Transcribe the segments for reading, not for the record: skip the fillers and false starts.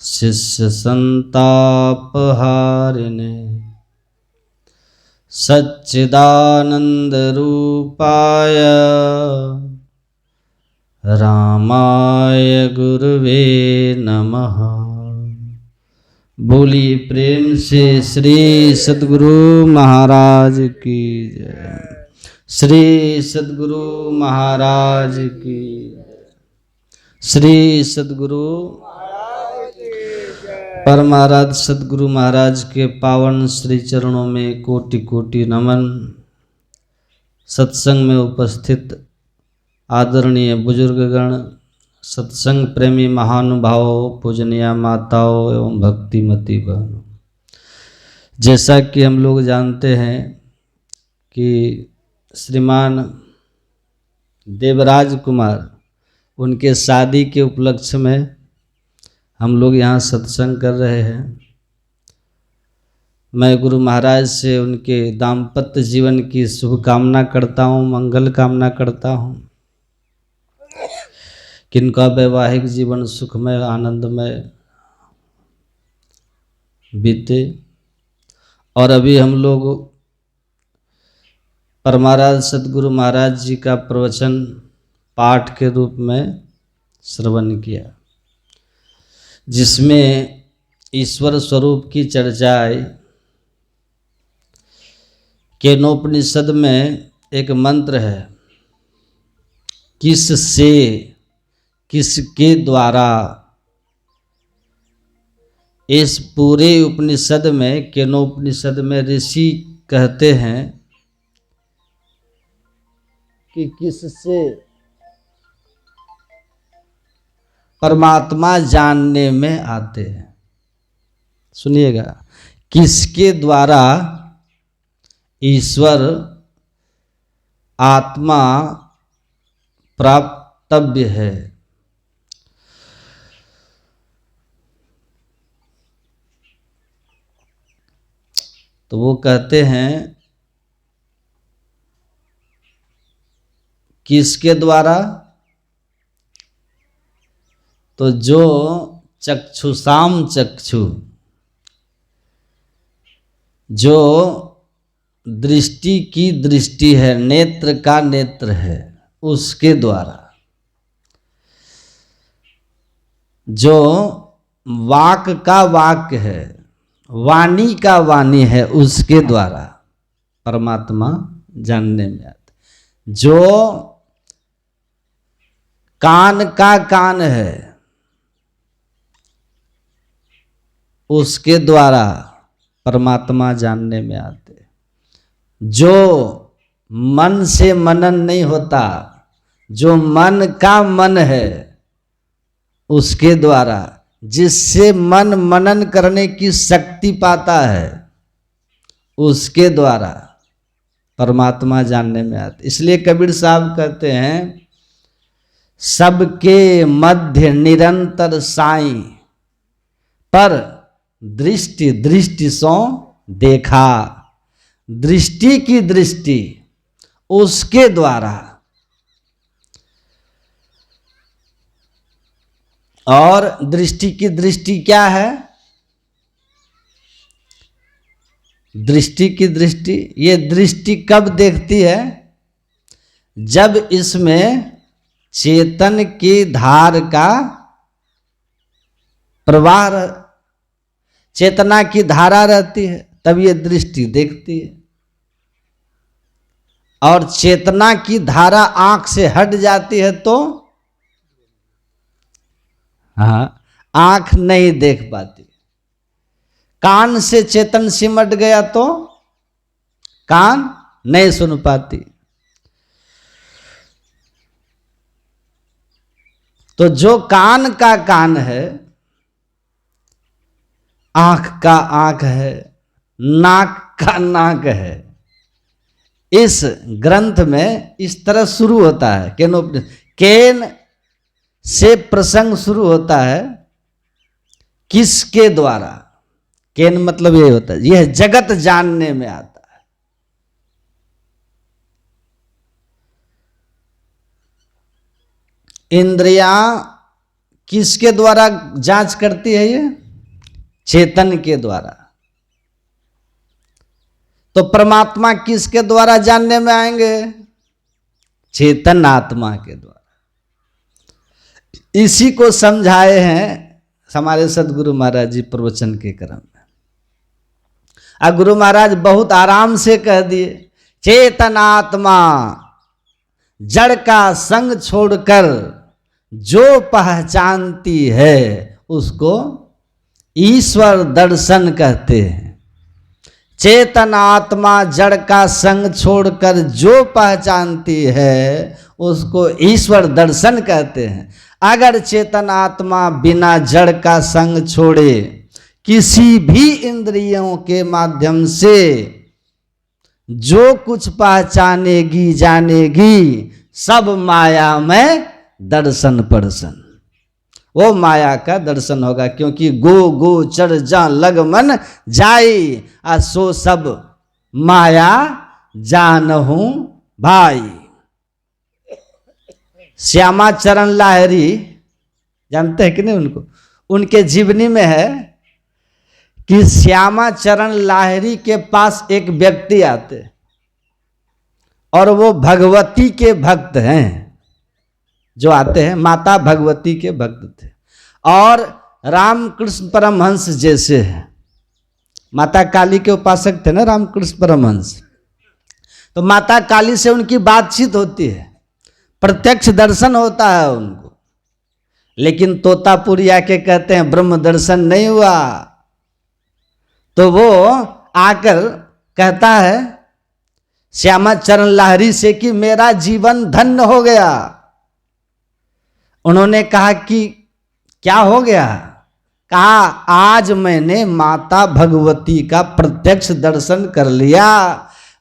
शिष्य संतापहारिणे सच्चिदानंद रूपाय रामाय गुरुवे नमः। बोलिए प्रेम से श्री सद्गुरु महाराज की जय। श्री सद्गुरु महाराज की जय। श्री सद्गुरु परमाराध्य सद्गुरु महाराज के पावन श्री चरणों में कोटि कोटि नमन। सत्संग में उपस्थित आदरणीय बुजुर्गगण, सत्संग प्रेमी महानुभावों, पूजनीय माताओं एवं भक्तिमती बहनों, जैसा कि हम लोग जानते हैं कि श्रीमान देवराज कुमार, उनके शादी के उपलक्ष्य में हम लोग यहाँ सत्संग कर रहे हैं। मैं गुरु महाराज से उनके दाम्पत्य जीवन की शुभकामना करता हूँ, मंगल कामना करता हूँ कि इनका वैवाहिक जीवन सुखमय आनंदमय बीते। और अभी हम लोग परमाराध्य सद्गुरु महाराज जी का प्रवचन पाठ के रूप में श्रवण किया, जिसमें ईश्वर स्वरूप की चर्चा आई। केनोपनिषद में एक मंत्र है, किससे, किसके द्वारा। इस पूरे उपनिषद में, केनोपनिषद में ऋषि कहते हैं कि किससे परमात्मा जानने में आते हैं। सुनिएगा, किसके द्वारा ईश्वर आत्मा प्राप्तव्य है। तो वो कहते हैं किसके द्वारा, तो जो चक्षुषाम चक्षु, जो दृष्टि की दृष्टि है, नेत्र का नेत्र है, उसके द्वारा। जो वाक का वाक्य है, वाणी का वाणी है, उसके द्वारा परमात्मा जानने में आता। जो कान का कान है, उसके द्वारा परमात्मा जानने में आते। जो मन से मनन नहीं होता, जो मन का मन है, उसके द्वारा, जिससे मन मनन करने की शक्ति पाता है, उसके द्वारा परमात्मा जानने में आते। इसलिए कबीर साहब कहते हैं, सबके मध्य निरंतर साई, पर दृष्टि दृष्टि सो देखा। दृष्टि की दृष्टि, उसके द्वारा। और दृष्टि की दृष्टि क्या है? दृष्टि की दृष्टि, ये दृष्टि कब देखती है? जब इसमें चेतन की धार का प्रवाह, चेतना की धारा रहती है, तब ये दृष्टि देखती है। और चेतना की धारा आंख से हट जाती है तो आंख नहीं देख पाती। कान से चेतन सिमट गया तो कान नहीं सुन पाती। तो जो कान का कान है, आंख का आंख है, नाक का नाक है। इस ग्रंथ में इस तरह शुरू होता है। केन से प्रसंग शुरू होता है, किसके द्वारा। केन मतलब ये होता है, यह जगत जानने में आता है। इंद्रियां किसके द्वारा जांच करती है ये? चेतन के द्वारा। तो परमात्मा किसके द्वारा जानने में आएंगे? चेतन आत्मा के द्वारा। इसी को समझाए हैं हमारे सदगुरु महाराज जी प्रवचन के क्रम में। और गुरु महाराज बहुत आराम से कह दिए, चेतन आत्मा जड़ का संग छोड़कर जो पहचानती है उसको ईश्वर दर्शन कहते हैं। चेतन आत्मा जड़ का संग छोड़कर जो पहचानती है उसको ईश्वर दर्शन कहते हैं। अगर चेतन आत्मा बिना जड़ का संग छोड़े किसी भी इंद्रियों के माध्यम से जो कुछ पहचानेगी जानेगी सब माया में दर्शन पर्सन, वो माया का दर्शन होगा। क्योंकि गो गोचर जा लग मन जाई, आ सो सब माया जानहूं भाई। श्यामा चरण लाहिरी जानते हैं कि नहीं उनको? उनके जीवनी में है कि श्यामा चरण लाहिरी के पास एक व्यक्ति आते और वो भगवती के भक्त हैं। जो आते हैं माता भगवती के भक्त थे और रामकृष्ण परमहंस जैसे हैं। माता काली के उपासक थे ना रामकृष्ण परमहंस। तो माता काली से उनकी बातचीत होती है, प्रत्यक्ष दर्शन होता है उनको। लेकिन तोतापुरी आके कहते हैं ब्रह्म दर्शन नहीं हुआ। तो वो आकर कहता है श्यामा चरण लाहिरी से कि मेरा जीवन धन्य हो गया। उन्होंने कहा कि क्या हो गया? कहा आज मैंने माता भगवती का प्रत्यक्ष दर्शन कर लिया,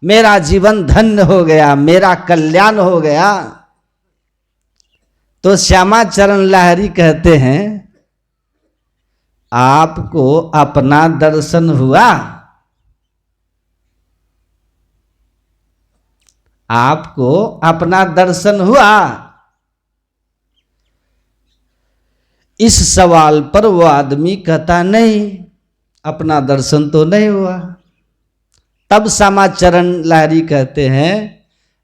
मेरा जीवन धन्य हो गया, मेरा कल्याण हो गया। तो श्यामा चरण लाहिरी कहते हैं आपको अपना दर्शन हुआ? आपको अपना दर्शन हुआ? इस सवाल पर वो आदमी कहता नहीं, अपना दर्शन तो नहीं हुआ। तब श्यामा चरण लाहिरी कहते हैं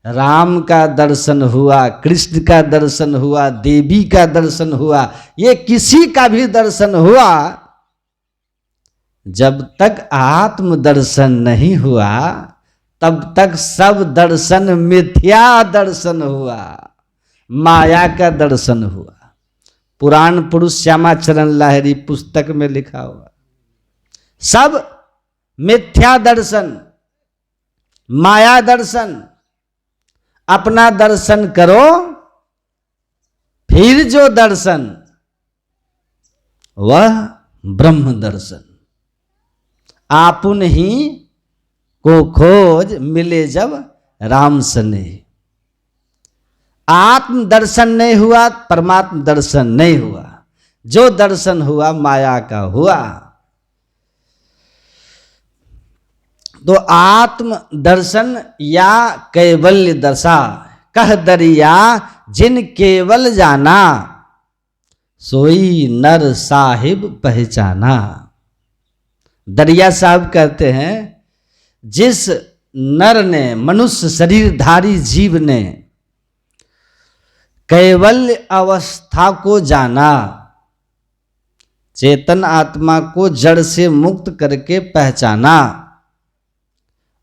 राम का दर्शन हुआ, कृष्ण का दर्शन हुआ, देवी का दर्शन हुआ, ये किसी का भी दर्शन हुआ। जब तक आत्म दर्शन नहीं हुआ तब तक सब दर्शन मिथ्या दर्शन हुआ, माया का दर्शन हुआ। पुराण पुरुष श्यामा चरण लाहिरी पुस्तक में लिखा हुआ सब मिथ्या दर्शन, माया दर्शन। अपना दर्शन करो, फिर जो दर्शन वह ब्रह्म दर्शन। आपुन ही को खोज मिले जब राम सने। आत्म दर्शन नहीं हुआ, परमात्म दर्शन नहीं हुआ। जो दर्शन हुआ माया का हुआ। तो आत्म दर्शन या कैवल्य दशा कह दरिया जिन केवल जाना, सोई नर साहिब पहचाना। दरिया साहब कहते हैं जिस नर ने, मनुष्य शरीरधारी जीव ने कैवल्य अवस्था को जाना, चेतन आत्मा को जड़ से मुक्त करके पहचाना,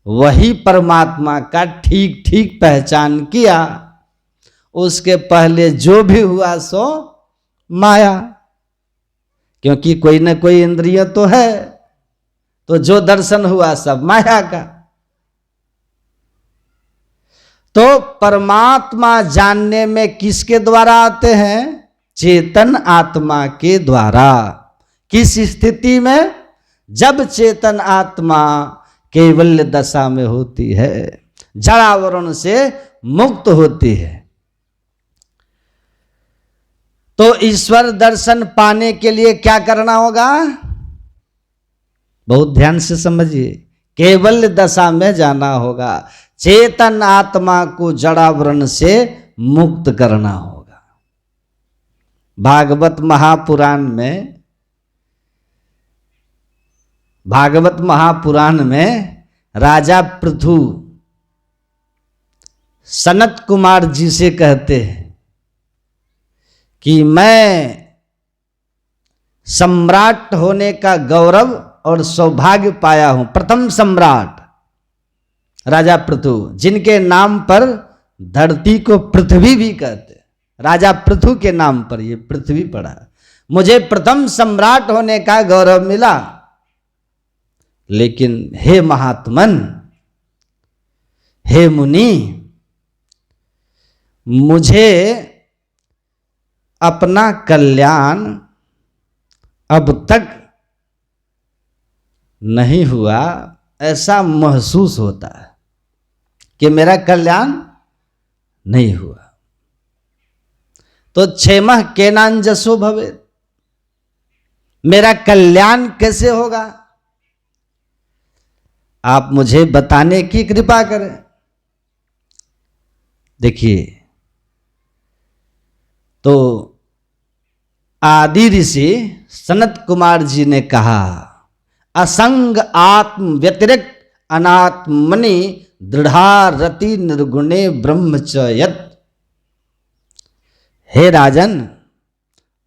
वही परमात्मा का ठीक ठीक पहचान किया। उसके पहले जो भी हुआ सो माया। क्योंकि कोई न कोई इंद्रिय तो है, तो जो दर्शन हुआ सब माया का। तो परमात्मा जानने में किसके द्वारा आते हैं? चेतन आत्मा के द्वारा। किस स्थिति में? जब चेतन आत्मा कैवल्य दशा में होती है, जड़ावरण से मुक्त होती है। तो ईश्वर दर्शन पाने के लिए क्या करना होगा? बहुत ध्यान से समझिए। कैवल्य दशा में जाना होगा, चेतन आत्मा को जड़ावरण से मुक्त करना होगा। भागवत महापुराण में राजा पृथु सनत कुमार जी से कहते हैं कि मैं सम्राट होने का गौरव और सौभाग्य पाया हूं। प्रथम सम्राट राजा पृथु, जिनके नाम पर धरती को पृथ्वी भी कहते, राजा पृथु के नाम पर ये पृथ्वी पड़ा। मुझे प्रथम सम्राट होने का गौरव मिला, लेकिन हे महात्मन, हे मुनि, मुझे अपना कल्याण अब तक नहीं हुआ, ऐसा महसूस होता है कि मेरा कल्याण नहीं हुआ। तो क्षेमः केनांजसो भवेत्, मेरा कल्याण कैसे होगा, आप मुझे बताने की कृपा करें। देखिए, तो आदि ऋषि सनत कुमार जी ने कहा, असंग आत्म व्यतिरिक्त अनात्मनि दृढ़ा रति निर्गुणे ब्रह्मचर्यत। हे राजन,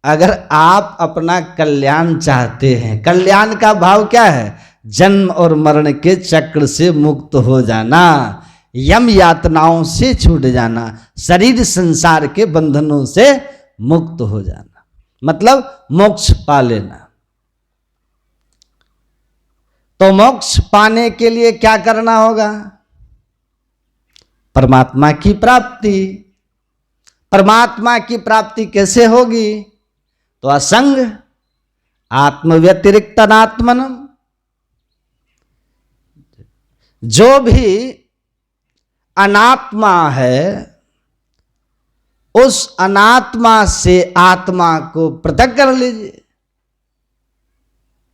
अगर आप अपना कल्याण चाहते हैं, कल्याण का भाव क्या है? जन्म और मरण के चक्र से मुक्त हो जाना, यम यातनाओं से छूट जाना, शरीर संसार के बंधनों से मुक्त हो जाना, मतलब मोक्ष पा लेना। तो मोक्ष पाने के लिए क्या करना होगा? परमात्मा की प्राप्ति। परमात्मा की प्राप्ति कैसे होगी? तो असंग आत्म व्यतिरिक्त अनात्मनम, जो भी अनात्मा है उस अनात्मा से आत्मा को पृथक कर लीजिए,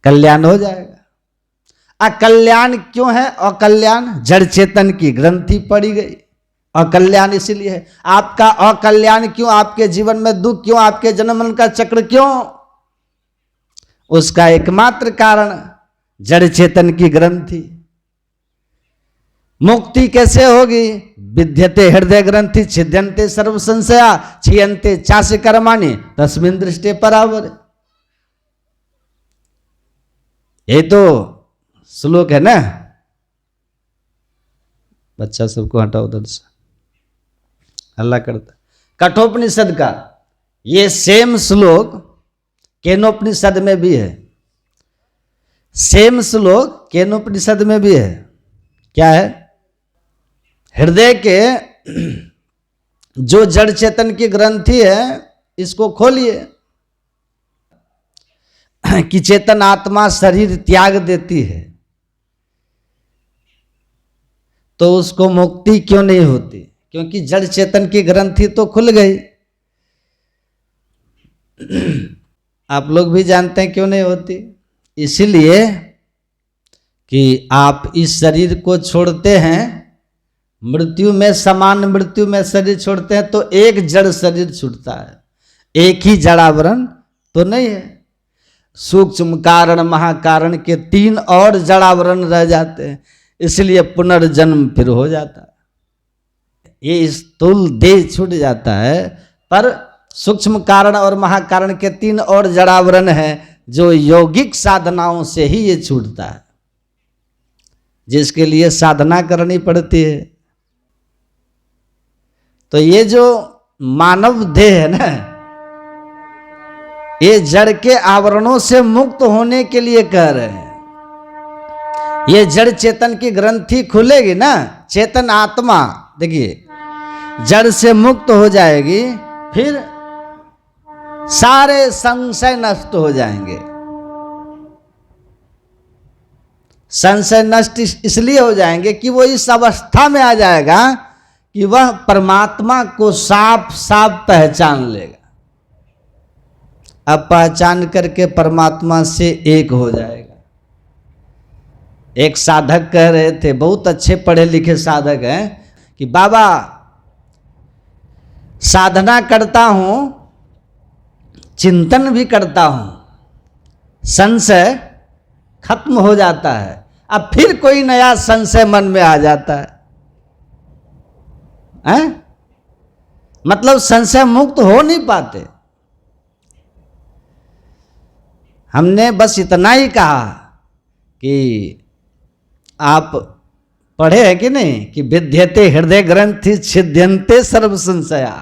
कल्याण हो जाएगा। अकल्याण क्यों है? अकल्याण जड़ चेतन की ग्रंथि पड़ी गई, अकल्याण इसलिए है। आपका अकल्याण क्यों? आपके जीवन में दुख क्यों? आपके जन्म मरण का चक्र क्यों? उसका एकमात्र कारण जड़ चेतन की ग्रंथि। मुक्ति कैसे होगी? विद्यते हृदय ग्रंथि छिद्यन्ते सर्व संशया क्षीयन्ते चास्य कर्माणि तस्मिन् दृष्टे परावर। ये तो श्लोक है ना, बच्चा सबको हटाओ उधर से, हल्ला करता। कठोपनिषद का ये सेम श्लोक केनोपनिषद में भी है, सेम श्लोक केनोपनिषद में भी है। क्या है? हृदय के जो जड़ चेतन की ग्रंथि है, इसको खोलिए कि चेतन आत्मा शरीर त्याग देती है, तो उसको मुक्ति क्यों नहीं होती? क्योंकि जड़ चेतन की ग्रंथि तो खुल गई। आप लोग भी जानते हैं क्यों नहीं होती? इसीलिए कि आप इस शरीर को छोड़ते हैं, मृत्यु में समान मृत्यु में शरीर छोड़ते हैं, तो एक जड़ शरीर छूटता है, एक ही जड़ावरण तो नहीं है। सूक्ष्म कारण महाकारण के 3 और जड़ावरण रह जाते हैं, इसलिए पुनर्जन्म फिर हो जाता है। ये स्थूल देह छूट जाता है, पर सूक्ष्म कारण और महाकारण के 3 और जड़ावरण हैं, जो यौगिक साधनाओं से ही ये छूटता है, जिसके लिए साधना करनी पड़ती है। तो ये जो मानव देह है ना, ये जड़ के आवरणों से मुक्त होने के लिए कह रहे हैं। ये जड़ चेतन की ग्रंथि खुलेगी ना, चेतन आत्मा देखिए जड़ से मुक्त हो जाएगी, फिर सारे संशय नष्ट हो जाएंगे। संशय नष्ट इसलिए हो जाएंगे कि वो इस अवस्था में आ जाएगा कि वह परमात्मा को साफ साफ पहचान लेगा। अब पहचान करके परमात्मा से एक हो जाएगा। एक साधक कह रहे थे, बहुत अच्छे पढ़े लिखे साधक हैं, कि बाबा साधना करता हूं चिंतन भी करता हूं, संशय खत्म हो जाता है, अब फिर कोई नया संशय मन में आ जाता है, मतलब संशय मुक्त हो नहीं पाते। हमने बस इतना ही कहा कि आप पढ़े हैं कि नहीं कि विद्यते हृदय ग्रंथि छिद्यन्ते सर्व संशया।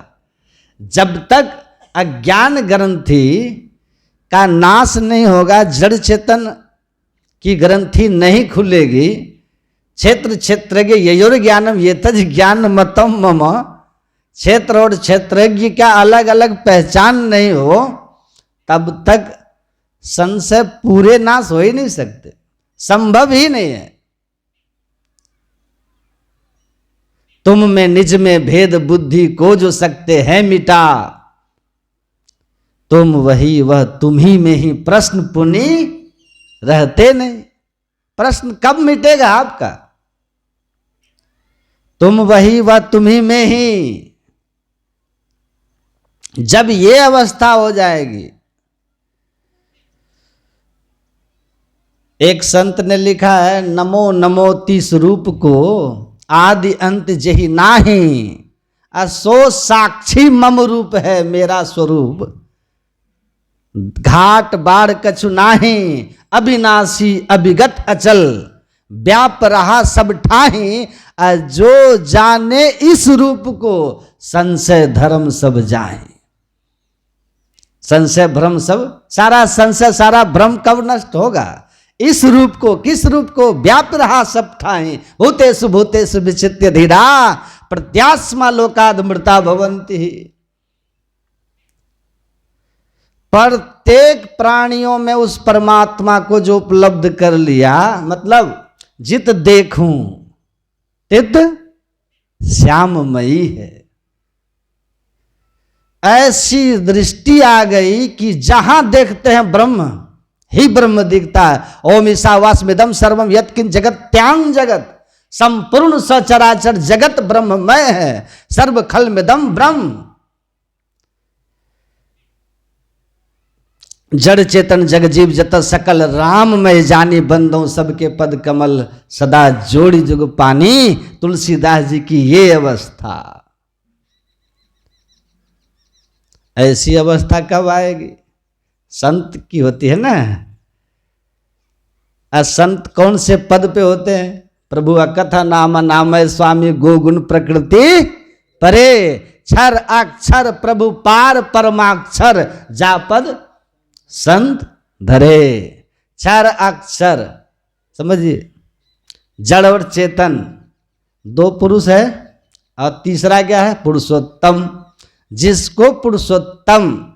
जब तक अज्ञान ग्रंथि का नाश नहीं होगा, जड़ चेतन की ग्रंथि नहीं खुलेगी, क्षेत्र क्षेत्रज्ञ ययोर ज्ञानम ये तज ज्ञान मतम मम, क्षेत्र और क्षेत्रज्ञ का अलग अलग पहचान नहीं हो, तब तक संशय पूरे नाश हो ही नहीं सकते, संभव ही नहीं है। तुम में निज में भेद बुद्धि को जो सकते हैं मिटा, तुम वही वह तुम ही में ही प्रश्न पुनि रहते नहीं। प्रश्न कब मिटेगा आपका? तुम वही वह तुम ही में ही। जब ये अवस्था हो जाएगी, एक संत ने लिखा है, नमो नमोति स्वरूप को आदि अंत जही नाही, असो साक्षी मम रूप है मेरा स्वरूप, घाट बाढ़ कछु नाही, अविनाशी अविगत अचल, व्याप रहा सब ठाही, जो जाने इस रूप को संशय धर्म सब जाए। संशय भ्रम सब, सारा संशय सारा भ्रम कब नष्ट होगा? इस रूप को, किस रूप को? व्याप रहा सब ठाई, भूतेषु भूतेषु विचित्य धीरा, प्रत्यास्मा लोकाद मृता भवन्ति। प्रत्येक प्राणियों में उस परमात्मा को जो उपलब्ध कर लिया, मतलब जित देखूं तित श्याममयी है। ऐसी दृष्टि आ गई कि जहां देखते हैं ब्रह्म ही ब्रह्म दिखता है। ओम ईशावास्मिदं सर्वम यत्किंच जगत त्यां जगत, संपूर्ण सचराचर जगत ब्रह्ममय है। सर्व खलमिदं ब्रह्म, जड़ चेतन जग जीव जत सकल राम में जानी, बंदों सबके पद कमल सदा जोड़ी जुग पानी। तुलसीदास जी की ये अवस्था, ऐसी अवस्था कब आएगी? संत की होती है ना। संत कौन से पद पे होते हैं? प्रभु अकथा नाम नामय स्वामी गोगुण प्रकृति परे, क्षर अक्षर प्रभु पार परमाक्षर, जा पद संत धरे। क्षर अक्षर समझिए, जड़ और चेतन दो पुरुष है, और तीसरा क्या है? पुरुषोत्तम। जिसको पुरुषोत्तम,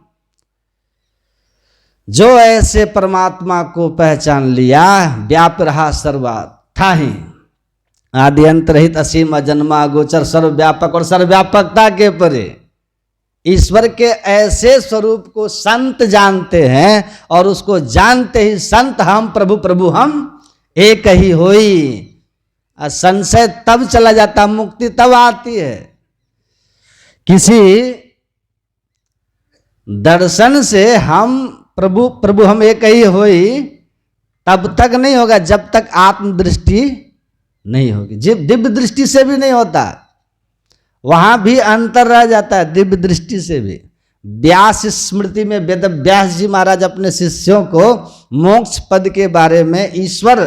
जो ऐसे परमात्मा को पहचान लिया, व्याप रहा सर्वथा ही, आदि अंत रहित असीम अजन्मा गोचर, सर्वव्यापक और सर्वव्यापकता के परे ईश्वर के ऐसे स्वरूप को संत जानते हैं, और उसको जानते ही संत हम प्रभु प्रभु हम एक ही होई। संशय तब चला जाता, मुक्ति तब आती है। किसी दर्शन से हम प्रभु प्रभु हम एक ही होई तब तक नहीं होगा, जब तक आत्मदृष्टि नहीं होगी। दिव्य दृष्टि से भी नहीं होता, वहां भी अंतर रह जाता है दिव्य दृष्टि से भी। व्यास स्मृति में वेद व्यास जी महाराज अपने शिष्यों को मोक्ष पद के बारे में, ईश्वर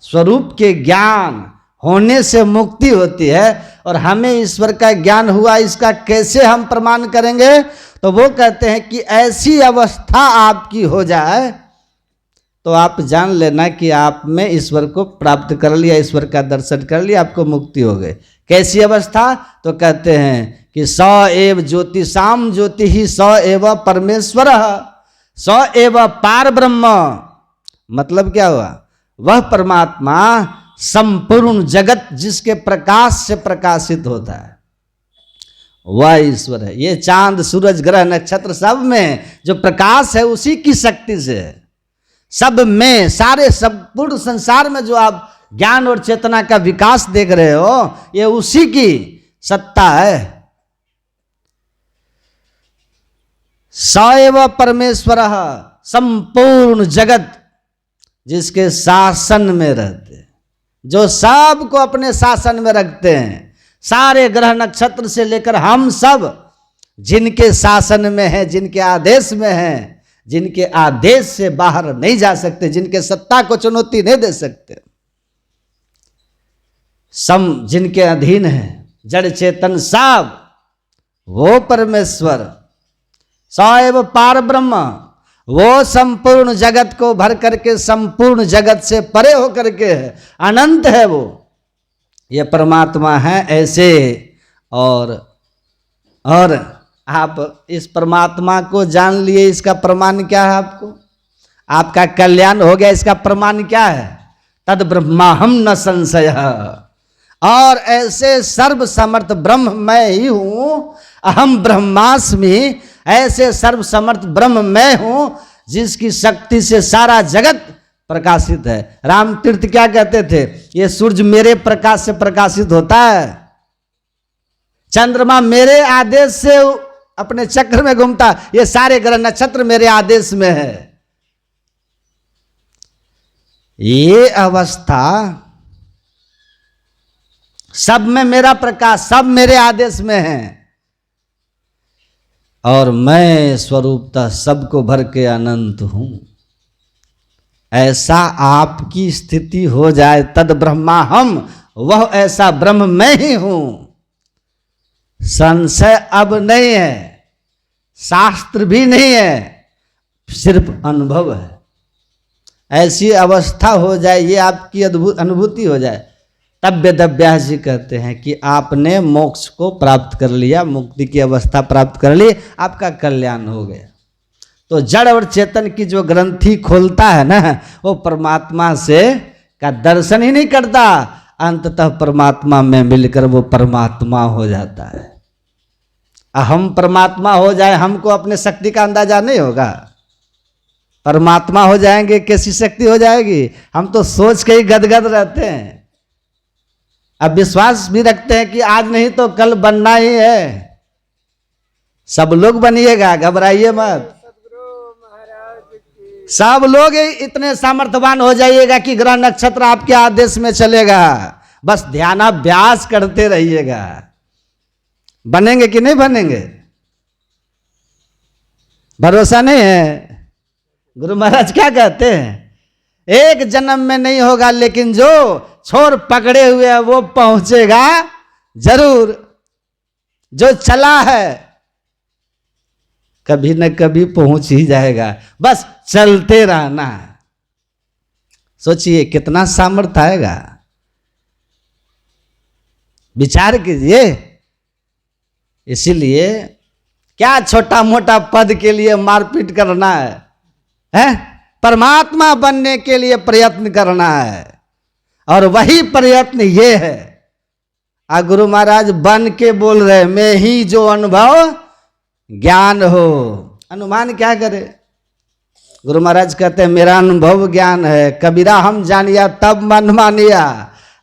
स्वरूप के ज्ञान होने से मुक्ति होती है, और हमें ईश्वर का ज्ञान हुआ, इसका कैसे हम प्रमाण करेंगे? तो वो कहते हैं कि ऐसी अवस्था आपकी हो जाए तो आप जान लेना कि आप में ईश्वर को प्राप्त कर लिया, ईश्वर का दर्शन कर लिया, आपको मुक्ति हो गई। कैसी अवस्था? तो कहते हैं कि स एव ज्योतिषाम ज्योति ही स एव परमेश्वर, स एव पार ब्रह्म। मतलब क्या हुआ? वह परमात्मा संपूर्ण जगत जिसके प्रकाश से प्रकाशित होता है, वह ईश्वर है। ये चांद सूरज ग्रह नक्षत्र सब में जो प्रकाश है उसी की शक्ति से है। सब में, सारे संपूर्ण संसार में जो आप ज्ञान और चेतना का विकास देख रहे हो, ये उसी की सत्ता है। स एव परमेश्वरः संपूर्ण जगत, जिसके शासन में रहते हैं, जो सबको अपने शासन में रखते हैं, सारे ग्रह नक्षत्र से लेकर हम सब जिनके शासन में हैं, जिनके आदेश में हैं, जिनके आदेश से बाहर नहीं जा सकते, जिनके सत्ता को चुनौती नहीं दे सकते, जिनके अधीन है जड़ चेतन सब, वो परमेश्वर स एव पार ब्रह्म, वो संपूर्ण जगत को भर करके संपूर्ण जगत से परे होकर के है, अनंत है वो, ये परमात्मा है ऐसे। और आप इस परमात्मा को जान लिए, इसका प्रमाण क्या है? आपका कल्याण हो गया, इसका प्रमाण क्या है? तद ब्रह्माहम न संशय। और ऐसे सर्व समर्थ ब्रह्म मैं ही हूं, अहम ब्रह्मास्मि, ऐसे सर्व समर्थ ब्रह्म मैं हूं जिसकी शक्ति से सारा जगत प्रकाशित है। रामतीर्थ क्या कहते थे? ये सूरज मेरे प्रकाश से प्रकाशित होता है, चंद्रमा मेरे आदेश से अपने चक्र में घूमता, ये सारे ग्रह नक्षत्र मेरे आदेश में है। ये अवस्था, सब में मेरा प्रकाश, सब मेरे आदेश में है, और मैं स्वरूपतः सबको भर के अनंत हूं। ऐसा आपकी स्थिति हो जाए, तद ब्रह्मा हम, वह ऐसा ब्रह्म मैं ही हूं, संशय अब नहीं है, शास्त्र भी नहीं है, सिर्फ अनुभव है। ऐसी अवस्था हो जाए, ये आपकी अद्भुत अनुभूति हो जाए, तब वेदव्यास जी कहते हैं कि आपने मोक्ष को प्राप्त कर लिया, मुक्ति की अवस्था प्राप्त कर ली, आपका कल्याण हो गया। तो जड़ और चेतन की जो ग्रंथि खोलता है ना, वो परमात्मा से का दर्शन ही नहीं करता, अंततः परमात्मा में मिलकर वो परमात्मा हो जाता है। हम परमात्मा हो जाए, हमको अपने शक्ति का अंदाजा नहीं होगा। परमात्मा हो जाएंगे, कैसी शक्ति हो जाएगी? हम तो सोच के ही गदगद रहते हैं। अब विश्वास भी रखते हैं कि आज नहीं तो कल बनना ही है। सब लोग बनिएगा, घबराइए मत। सब लोग इतने सामर्थ्यवान हो जाइएगा कि ग्रह नक्षत्र आपके आदेश में चलेगा, बस ध्यानाभ्यास करते रहिएगा। बनेंगे कि नहीं बनेंगे? भरोसा नहीं है। गुरु महाराज क्या कहते हैं? एक जन्म में नहीं होगा, लेकिन जो छोर पकड़े हुए है वो पहुंचेगा जरूर। जो चला है कभी न कभी पहुंच ही जाएगा, बस चलते रहना है। सोचिए कितना सामर्थ्य आएगा, विचार कीजिए। इसीलिए क्या छोटा मोटा पद के लिए मारपीट करना है? परमात्मा बनने के लिए प्रयत्न करना है, और वही प्रयत्न ये है। गुरु महाराज बन के बोल रहे, मैं ही जो अनुभव ज्ञान हो। अनुमान क्या करे? गुरु महाराज कहते हैं मेरा अनुभव ज्ञान है। कबीरा हम जानिया तब मन मानिया।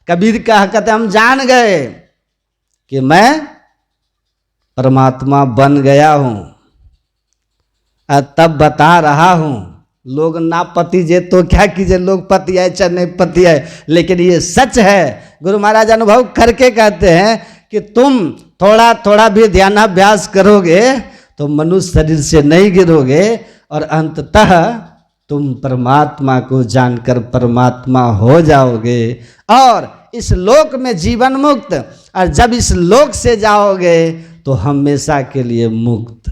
कबीर कहते हम जान गए कि मैं परमात्मा बन गया हूं, तब बता रहा हूं। लोग ना पति जे तो क्या कीजिए, लोग पति आए चाहे नहीं पति आए, लेकिन ये सच है। गुरु महाराज अनुभव करके कहते हैं कि तुम थोड़ा थोड़ा भी ध्यानाभ्यास करोगे तो मनुष्य शरीर से नहीं गिरोगे, और अंततः तुम परमात्मा को जानकर परमात्मा हो जाओगे, और इस लोक में जीवन मुक्त। और जब इस लोक से जाओगे तो हमेशा के लिए मुक्त।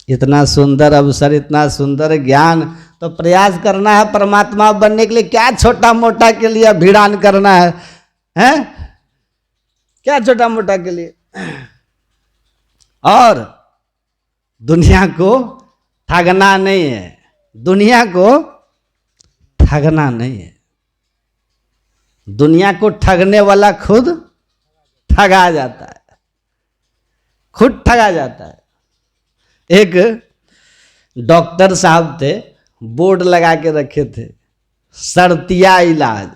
इतना सुंदर अवसर, इतना सुंदर ज्ञान, तो प्रयास करना है परमात्मा बनने के लिए। क्या छोटा मोटा के लिए भिड़ान करना है, हैं? क्या छोटा मोटा के लिए? और दुनिया को ठगना नहीं है, दुनिया को ठगना नहीं है। दुनिया को ठगने वाला खुद ठगा जाता है, खुद ठगा जाता है। एक डॉक्टर साहब थे, बोर्ड लगा के रखे थे, शर्तिया इलाज।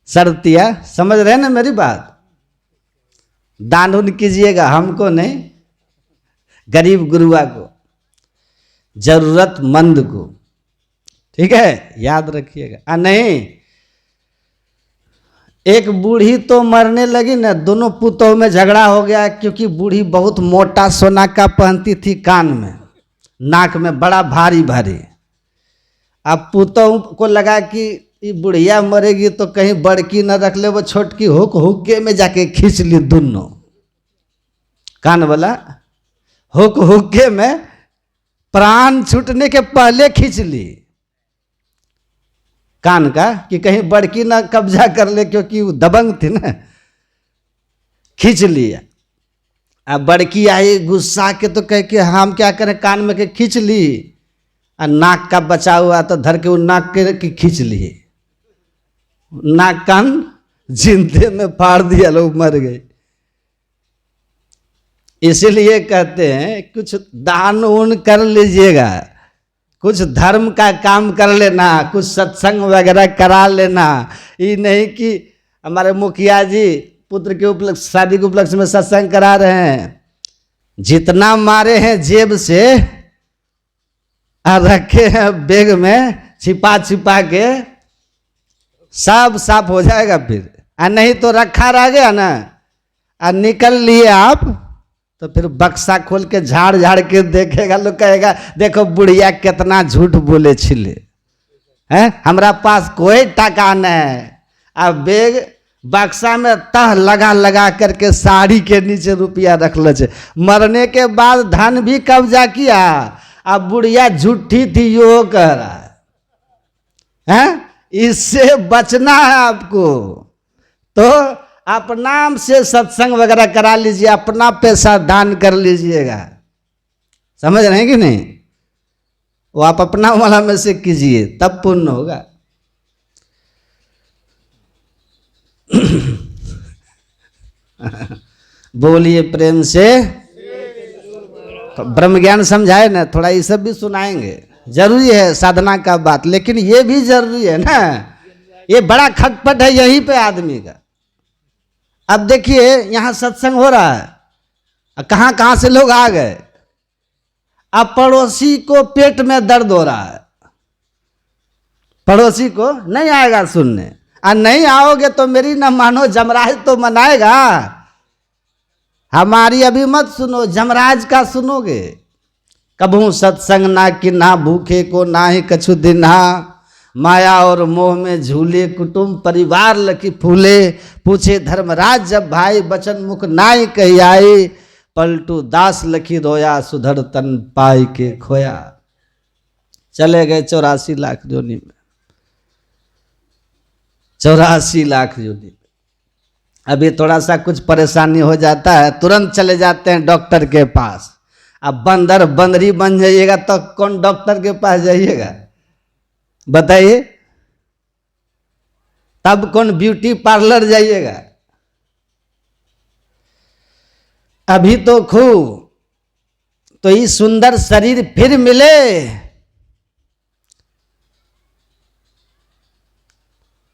शर्तिया, समझ रहे हैं ना मेरी बात? दान उन कीजिएगा, हमको नहीं। गरीब गुरुआ को, जरूरतमंद को। ठीक है, याद रखिएगा। नहीं, एक बूढ़ी तो मरने लगी ना, दोनों पुतों में झगड़ा हो गया, क्योंकि बूढ़ी बहुत मोटा सोना का पहनती थी, कान में, नाक में बड़ा भारी भारी। अब पुतों को लगा कि ये बुढ़िया मरेगी तो कहीं बड़की न रख ले, वो छोटकी हुक्के में जाके खींच ली, दोनों कान वाला हुक्के में प्राण छूटने के पहले खींच ली कान का, कि कहीं बड़की ना कब्जा कर ले, क्योंकि वो दबंग थी ना, खींच लिया। अब बड़की आई गुस्सा के, तो कह के हम क्या करें, कान में के खींच ली, और नाक का बचा हुआ तो धर के वो नाक के खींच लिए, नाक कान जिंदे में फाड़ दिया, लोग मर गए। इसीलिए कहते हैं कुछ दान उन कर लीजिएगा, कुछ धर्म का काम कर लेना, कुछ सत्संग वगैरह करा लेना। ये नहीं कि हमारे मुखिया जी पुत्र के उपलक्ष्य, शादी के उपलक्ष्य में सत्संग करा रहे हैं, जितना मारे हैं जेब से और रखे हैं बैग में छिपा छिपा के, सब साफ हो जाएगा फिर। और नहीं तो रखा रह गया ना, और निकल लिए आप, तो फिर बक्सा खोल के झाड़ झाड़ के देखेगा, लोग कहेगा देखो बुढ़िया कितना झूठ बोले छिले हैं, हमरा पास कोई टका नहीं। अब बैग बक्सा में तह लगा लगा करके साड़ी के नीचे रुपया रख ले, मरने के बाद धन भी कब्जा किया। अब बुढ़िया झूठी थी यो कह रहा है, इससे बचना है आपको। तो अपना से सत्संग वगैरह करा लीजिए, अपना पैसा दान कर लीजिएगा, समझ रहे हैं कि नहीं? वो आप अपना वाला में से कीजिए, तब पुण्य होगा। बोलिए प्रेम से। तो ब्रह्म ज्ञान समझाए ना, थोड़ा ये सब भी सुनाएंगे, जरूरी है साधना का बात, लेकिन ये भी जरूरी है ना, ये बड़ा खटपट है यहीं पे आदमी का। अब देखिए यहाँ सत्संग हो रहा है, कहाँ कहाँ से लोग आ गए, अब पड़ोसी को पेट में दर्द हो रहा है, पड़ोसी को नहीं आएगा सुनने, और नहीं आओगे तो मेरी न मानो जमराज तो मनाएगा। हमारी अभी मत सुनो, जमराज का सुनोगे। कबहू सत्संग ना कि ना भूखे को ना ही कछु दिन्हा, माया और मोह में झूले कुटुंब परिवार लकी फूले, पूछे धर्मराज जब भाई बचन मुख नाई कही आई, पलटू दास लखी रोया सुधर तन पाई के खोया। चले गए 84 लाख जोनी में, 84 लाख जोनी में। अभी थोड़ा सा कुछ परेशानी हो जाता है, तुरंत चले जाते हैं डॉक्टर के पास। अब बंदर बंदरी बन जाइएगा तो कौन डॉक्टर के पास जाइएगा बताइए? तब कौन ब्यूटी पार्लर जाइएगा? अभी तो खूब, तो ये सुंदर शरीर फिर मिले,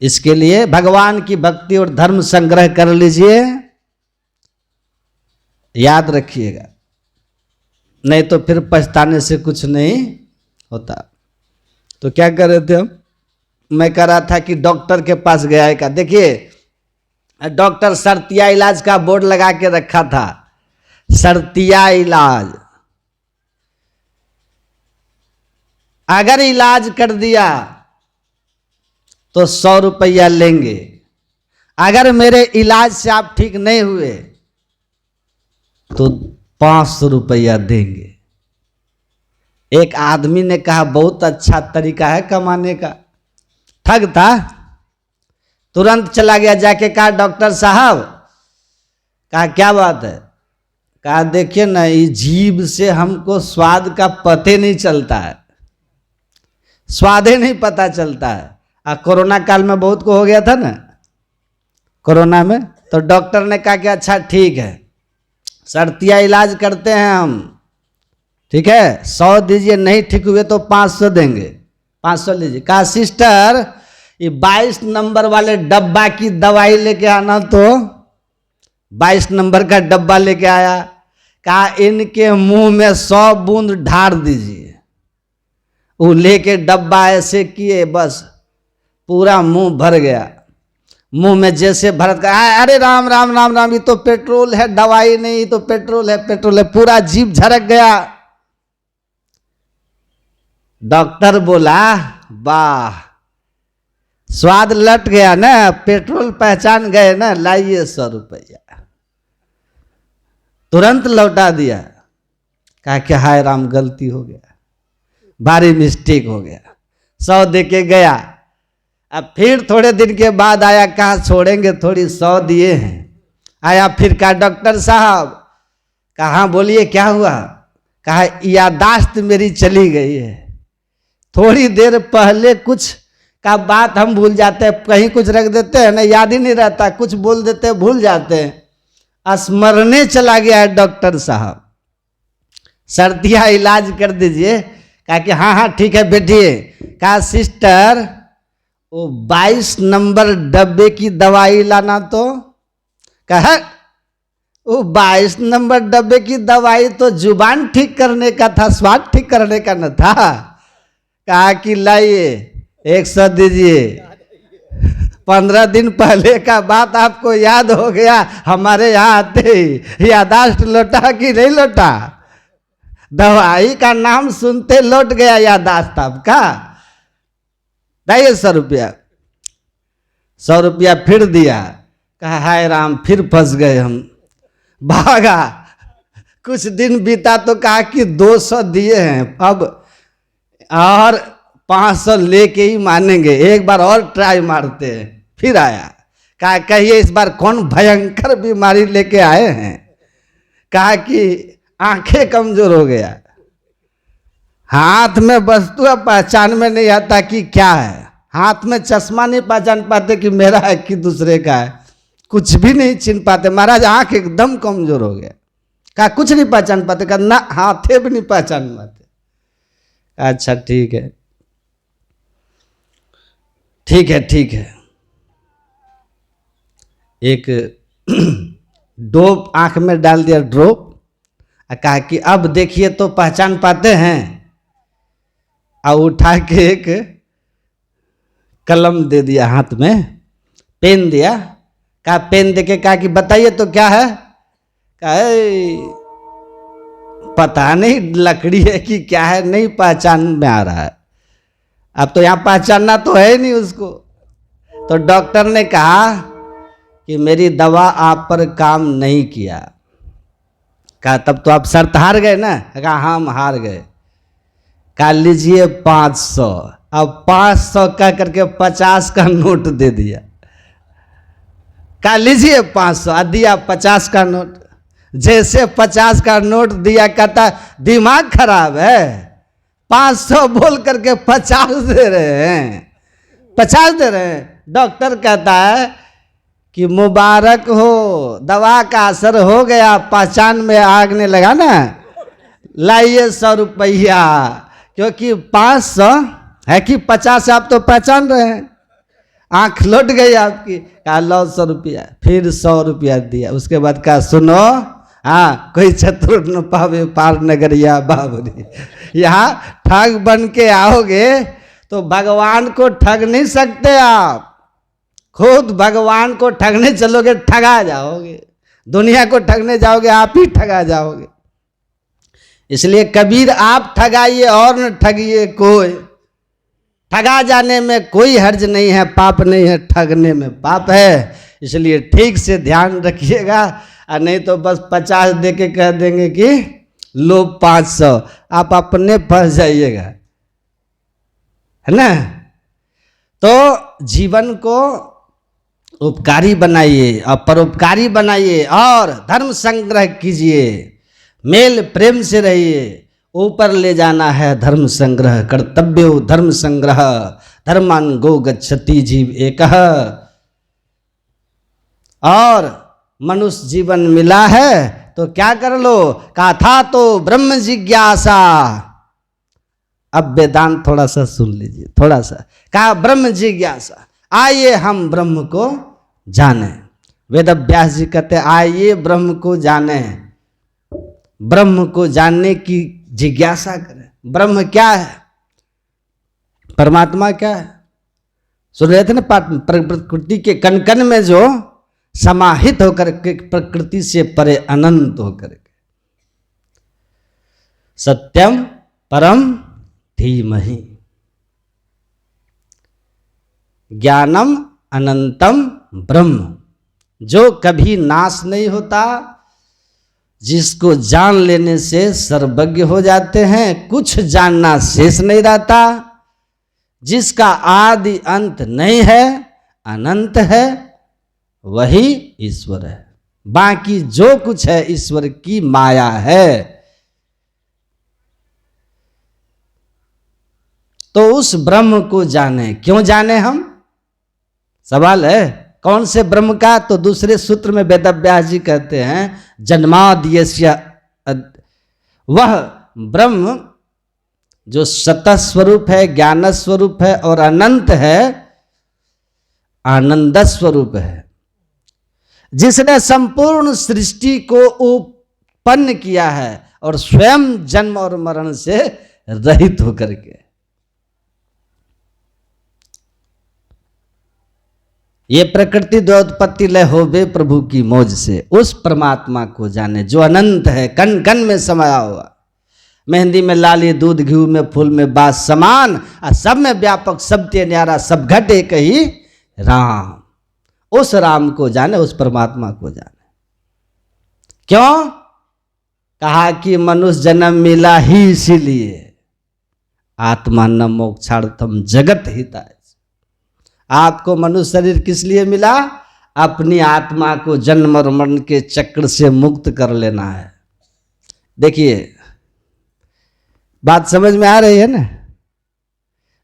इसके लिए भगवान की भक्ति और धर्म संग्रह कर लीजिए, याद रखिएगा, नहीं तो फिर पछताने से कुछ नहीं होता। तो क्या कर रहे थे हम? मैं कह रहा था कि डॉक्टर के पास गया है का, देखिए डॉक्टर शर्तिया इलाज का बोर्ड लगा के रखा था, शर्तिया इलाज। अगर इलाज कर दिया तो 100 रुपया लेंगे, अगर मेरे इलाज से आप ठीक नहीं हुए तो 500 रुपया देंगे। एक आदमी ने कहा बहुत अच्छा तरीका है कमाने का, ठग था, तुरंत चला गया, जाके कहा डॉक्टर साहब, कहा क्या बात है? कहा देखिए ना, ये जीभ से हमको स्वाद का पते नहीं चलता है, स्वाद ही नहीं पता चलता है। कोरोना काल में बहुत को हो गया था ना, कोरोना में, तो डॉक्टर ने कहा कि अच्छा ठीक है, शर्तिया इलाज करते हैं हम, ठीक है, 100 दीजिए, नहीं ठीक हुए तो 500 देंगे, 500 लीजिए। कहा सिस्टर ये 22 नंबर वाले डब्बा की दवाई लेके आना, तो 22 नंबर का डब्बा लेके आया। कहा इनके मुंह में 100 बूंद ढार दीजिए। वो लेके डब्बा ऐसे किए, बस पूरा मुंह भर गया। मुंह में जैसे भरत का, अरे राम राम राम राम, ये तो पेट्रोल है, दवाई नहीं, ये तो पेट्रोल है, पेट्रोल है। पूरा जीभ झरक गया। डॉक्टर बोला वाह, स्वाद लट गया ना, पेट्रोल पहचान गए ना, लाइए 100 रुपया। तुरंत लौटा दिया। कहा कि हाय राम, गलती हो गया, भारी मिस्टेक हो गया। 100 दे के गया। अब फिर थोड़े दिन के बाद आया, कहा छोड़ेंगे थोड़ी, 100 दिए हैं। आया फिर, कहा डॉक्टर साहब, कहा बोलिए क्या हुआ? कहा यादाश्त मेरी चली गई है, थोड़ी देर पहले कुछ का बात हम भूल जाते हैं, कहीं कुछ रख देते हैं ना, याद ही नहीं रहता, कुछ बोल देते हैं, भूल जाते हैं, स्मरणे चला गया है डॉक्टर साहब, सर्दिया इलाज कर दीजिए। कहा कि हाँ हाँ ठीक है बैठिए। कहा सिस्टर, वो 22 नंबर डब्बे की दवाई लाना। तो कहा वो 22 नंबर डब्बे की दवाई तो जुबान ठीक करने का था, स्वाद ठीक करने का न था। कहा कि लाइए 100 दीजिए। 15 दिन पहले का बात आपको याद हो गया, हमारे यहाँ आते ही यादाश्त लौटा कि नहीं लौटा? दवाई का नाम सुनते लौट गया यादाश्त आपका। दाइए 100 रुपया। 100 रुपया फिर दिया। कहा हाय राम, फिर फंस गए हम। भागा। कुछ दिन बीता तो कहा कि 200 दिए हैं, अब और 500 लेके ही मानेंगे, एक बार और ट्राई मारते हैं। फिर आया। कहा कहिए इस बार कौन भयंकर बीमारी लेके आए हैं? कहा कि आंखें कमजोर हो गया, हाथ में वस्तु पहचान में नहीं आता कि क्या है, हाथ में चश्मा नहीं पहचान पाते कि मेरा है कि दूसरे का है, कुछ भी नहीं चिन्ह पाते। महाराज आंख एकदम कमजोर हो गया। कहा कुछ नहीं पहचान पाते? कहा ना, हाथे भी नहीं पहचान पाते। अच्छा ठीक है, ठीक है, ठीक है। एक डोप आंख में डाल दिया, ड्रॉप। कहा कि अब देखिए तो पहचान पाते हैं। और उठा के एक कलम दे दिया हाथ में, पेन दिया। कहा पेन देके कहा कि बताइए तो क्या है? कहा पता नहीं लकड़ी है कि क्या है, नहीं पहचान में आ रहा है। अब तो यहाँ पहचानना तो है नहीं उसको। तो डॉक्टर ने कहा कि मेरी दवा आप पर काम नहीं किया। कहा तब तो आप शर्त हार गए ना? कहा हम हार गए। कहा लीजिए 500। अब 500 कह करके 50 का नोट दे दिया। कहा लीजिए 500, दिया 50 का नोट। जैसे 50 का नोट दिया, कहता दिमाग खराब है, 500 बोल करके 50 दे रहे हैं, 50 दे रहे हैं। डॉक्टर कहता है कि मुबारक हो, दवा का असर हो गया, पहचान में आगने लगा ना, लाइए 100 रुपया। क्योंकि 500 है कि 50 आप तो पहचान रहे हैं, आंख लौट गई आपकी। कहा लो 100 रुपया। फिर 100 रुपया दिया। उसके बाद कहा सुनो, हाँ कोई चतुर न पावे पार नगरिया बाबरी, यहाँ ठग बन के आओगे तो भगवान को ठग नहीं सकते आप। खुद भगवान को ठगने चलोगे ठगा जाओगे, दुनिया को ठगने जाओगे आप ही ठगा जाओगे। इसलिए कबीर आप ठगाइए और न ठगिए कोई। ठगा जाने में कोई हर्ज नहीं है, पाप नहीं है, ठगने में पाप है। इसलिए ठीक से ध्यान रखिएगा, और नहीं तो बस 50 दे के कह देंगे कि लो 500, आप अपने फंस जाइएगा, है ना। तो जीवन को उपकारी बनाइए और परोपकारी बनाइए और धर्म संग्रह कीजिए, मेल प्रेम से रहिए। ऊपर ले जाना है धर्म संग्रह, कर्तव्यो धर्म संग्रह, धर्मान गो गच्छति जीव एकः। और मनुष्य जीवन मिला है तो क्या कर लो? कहा था तो ब्रह्म जिज्ञासा। अब वेदांत थोड़ा सा सुन लीजिए, थोड़ा सा। कहा ब्रह्म जिज्ञासा, आइए हम ब्रह्म को जाने। वेद व्यास जी कहते आइए ब्रह्म को जाने। ब्रह्म को जानने की जिज्ञासा करें। ब्रह्म क्या है, परमात्मा क्या है? सुन रहे थे ना, प्रकृति के कण कण में जो समाहित होकर के प्रकृति से परे अनंत होकर के, सत्यम परम धीमहि ज्ञानम अनंतम ब्रह्म, जो कभी नाश नहीं होता, जिसको जान लेने से सर्वज्ञ हो जाते हैं, कुछ जानना शेष नहीं रहता, जिसका आदि अंत नहीं है, अनंत है, वही ईश्वर है। बाकी जो कुछ है ईश्वर की माया है। तो उस ब्रह्म को जाने। क्यों जाने हम, सवाल है। कौन से ब्रह्म का? तो दूसरे सूत्र में वेदव्यास जी कहते हैं जन्माद्यस्य, वह ब्रह्म जो सतः स्वरूप है, ज्ञान स्वरूप है और अनंत है, आनंद स्वरूप है, जिसने संपूर्ण सृष्टि को उत्पन्न किया है और स्वयं जन्म और मरण से रहित होकर के। ये प्रकृति द्योतपत्ति लय होवे प्रभु की मौज से, उस परमात्मा को जाने जो अनंत है, कण कण में समाया हुआ। मेहंदी में लाली, दूध घी में फूल में बात समान, सब में व्यापक, सब ते न्यारा, सब घट एक ही राम। उस राम को जाने, उस परमात्मा को जाने। क्यों? कहा कि मनुष्य जन्म मिला ही इसीलिए, आत्मा न मोक्षार्थम जगत हिताय। आपको मनुष्य शरीर किस लिए मिला? अपनी आत्मा को जन्म और मरण के चक्र से मुक्त कर लेना है। देखिए, बात समझ में आ रही है ना?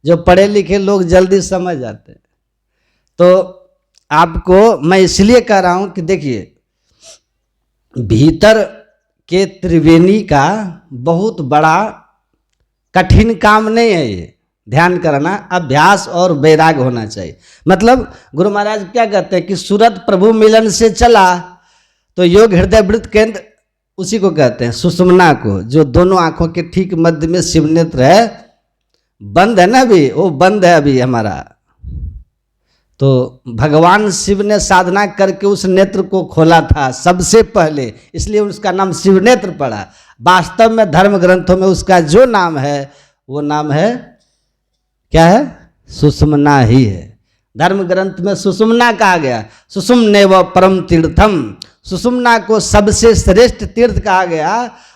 जो पढ़े लिखे लोग जल्दी समझ जाते हैं। तो आपको मैं इसलिए कह रहा हूं कि देखिए, भीतर के त्रिवेणी का बहुत बड़ा कठिन काम नहीं है ये, ध्यान करना। अभ्यास और वैराग होना चाहिए। मतलब गुरु महाराज क्या कहते हैं कि सूरत प्रभु मिलन से चला, तो योग हृदय वृत्त केंद्र उसी को कहते हैं, सुषुम्ना को, जो दोनों आंखों के ठीक मध्य में शिव नेत्र है, बंद है ना अभी, वो बंद है अभी हमारा। तो भगवान शिव ने साधना करके उस नेत्र को खोला था सबसे पहले, इसलिए उसका नाम शिव नेत्र पड़ा। वास्तव में धर्म ग्रंथों में उसका जो नाम है वो नाम है, क्या है? सुषुम्ना ही है। धर्म ग्रंथ में सुषुम्ना कहा गया, सुषुम्ने व परम तीर्थम, सुषुम्ना को सबसे श्रेष्ठ तीर्थ कहा गया।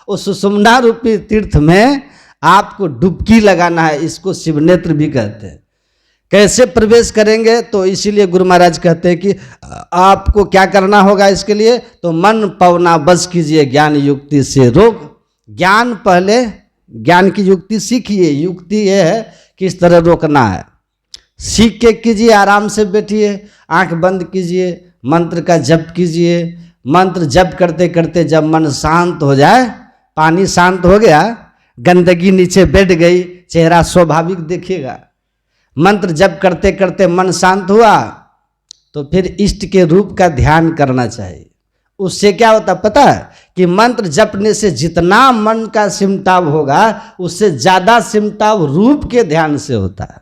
उस सुषुम्ना रूपी तीर्थ में आपको डुबकी लगाना है, इसको शिवनेत्र भी कहते हैं। कैसे प्रवेश करेंगे? तो इसीलिए गुरु महाराज कहते हैं कि आपको क्या करना होगा इसके लिए, तो मन पवना बस कीजिए, ज्ञान युक्ति से रोक। ज्ञान पहले, ज्ञान की युक्ति सीखिए। युक्ति यह है किस तरह रोकना है, सीख के कीजिए। आराम से बैठिए, आंख बंद कीजिए, मंत्र का जप कीजिए। मंत्र जप करते करते जब मन शांत हो जाए, पानी शांत हो गया, गंदगी नीचे बैठ गई, चेहरा स्वाभाविक देखिएगा। मंत्र जप करते करते मन शांत हुआ, तो फिर इष्ट के रूप का ध्यान करना चाहिए। उससे क्या होता पता है कि मंत्र जपने से जितना मन का सिमटाव होगा, उससे ज़्यादा सिमटाव रूप के ध्यान से होता है।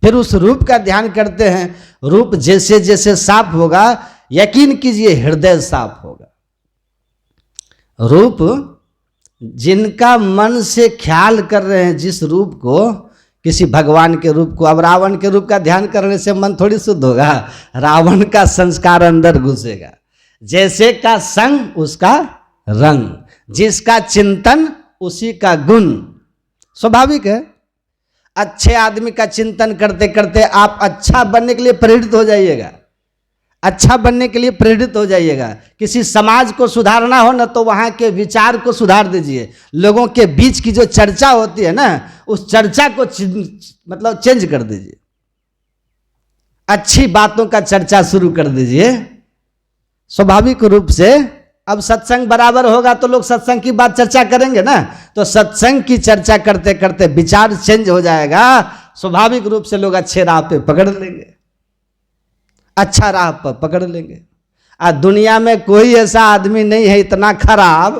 फिर उस रूप का ध्यान करते हैं, रूप जैसे जैसे साफ होगा, यकीन कीजिए हृदय साफ होगा। रूप जिनका मन से ख्याल कर रहे हैं, जिस रूप को, किसी भगवान के रूप को, अब रावण के रूप का ध्यान करने से मन थोड़ी शुद्ध होगा, रावण का संस्कार अंदर घुसेगा। जैसे का संग उसका रंग, जिसका चिंतन उसी का गुण। स्वाभाविक है, अच्छे आदमी का चिंतन करते करते आप अच्छा बनने के लिए प्रेरित हो जाइएगा, अच्छा बनने के लिए प्रेरित हो जाइएगा। किसी समाज को सुधारना हो ना, तो वहाँ के विचार को सुधार दीजिए। लोगों के बीच की जो चर्चा होती है ना, उस चर्चा को मतलब चेंज कर दीजिए, अच्छी बातों का चर्चा शुरू कर दीजिए। स्वाभाविक रूप से अब सत्संग बराबर होगा तो लोग सत्संग की बात चर्चा करेंगे ना, तो सत्संग की चर्चा करते करते विचार चेंज हो जाएगा। स्वाभाविक रूप से लोग अच्छे राह पे पकड़ लेंगे, अच्छा राह पर पकड़ लेंगे। दुनिया में कोई ऐसा आदमी नहीं है इतना खराब